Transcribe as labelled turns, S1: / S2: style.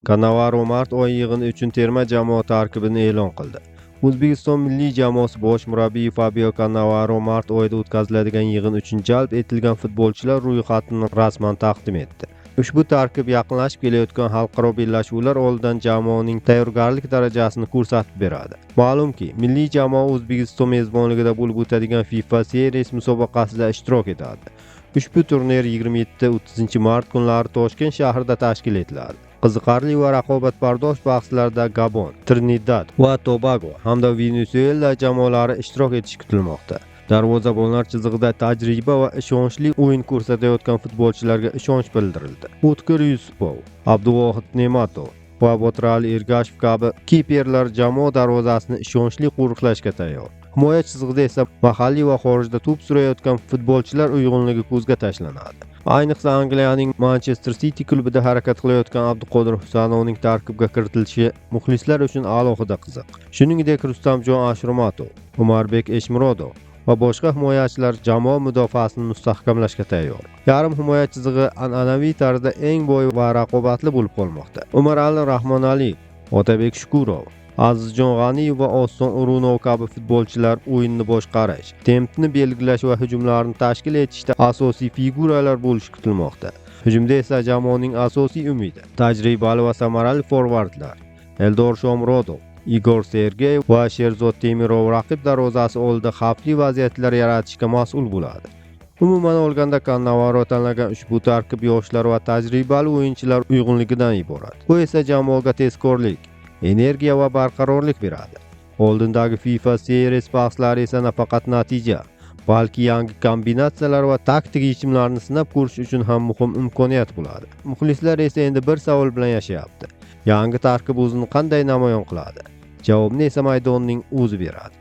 S1: Cannavaro mart oyi yig'ini uchun terma jamoa tarkibini e'lon qildi. O'zbekiston milliy jamoasi bosh murabbiyi Fabio Cannavaro mart oyida o'tkaziladigan yig'in uchun jalb etilgan futbolchilar ro'yxatini rasman taqdim etdi. Ushbu tarkib yaqinlashib kelayotgan xalqaro bellashuvlar oldidan jamoaning tayyorgarlik darajasini ko'rsatib beradi. Ma'lumki, milliy jamoa O'zbekiston mezbonligida bo'lib o'tadigan FIFA Series musobaqasida ishtirok etadi. Ushbu turnir 27-30 mart kunlari Toshkent shahrida tashkil etiladi. Qiziqarli va raqobatbardosh bahslarda Gabon, Trinidad va Tobago hamda Venesuela jamoalari ishtirok etishi kutilmoqda. Darvozabonlar chizig'ida tajriba va ishonchli o'yin ko'rsatayotgan futbolchilarga ishonch bildirildi. O'tkir Yusupov, Abduvohid Ne'matov va Botirali Ergashev kabi kiperlar jamoa darvozasini ishonchli qo'riqlashga tayyor. Himoya chizig'ida esa mahalliy va xorijda to'p surayotgan futbolchilar uyg'unligi ko'zga tashlanadi. Ayniqsa Angliyaning Manchester City klubida harakat qilayotgan Abduqodir Husanovning tarkibga kiritilishi muxlislar uchun alohida qiziq. Shuningdek, Rustamjon Ashurmatov, Umarbek Eshmurodov va boshqa himoyachilar jamoa mudofaasini mustahkamlashga tayyor. Yarim himoya chizig'i an'anaviy tarzda eng boy va raqobatli bo'lib qolmoqda. Umarali Rahmonaliyev, Otabek Shukurov, Azizjon G'aniyev va Oston O'runov kabi futbolchilar o'yinni boshqarish, tempni belgilash va hujumlarni tashkil etishda asosiy figuralar bo'lishi kutilmoqda. Hujumda esa jamoaning asosiy umidi tajribali va samarali forvardlar Eldor Shomurodov, Igor Sergeyev va Sherzod Temirov raqib darvozasi oldida xavfli vaziyatlar yaratishga mas'ul bo'ladi. Umuman olganda Cannavaro tanlagan ushbu tarkib yoshlar va tajribali o'yinchilar uyg'unligidan iborat. Bu esa jamoaga tezkorlik, energiya va barqarorlik beradi. Oldindagi FIFA Series bahslari esa nafaqat natija, balki yangi kombinatsiyalar va taktik yechimlarni sinab ko'rish uchun ham muhim imkoniyat bo'ladi. Muxlislar esa endi bir savol bilan yashayapti. Yangi tarkib o'zini qanday namoyon qiladi? Javobni esa maydonning o'zi beradi.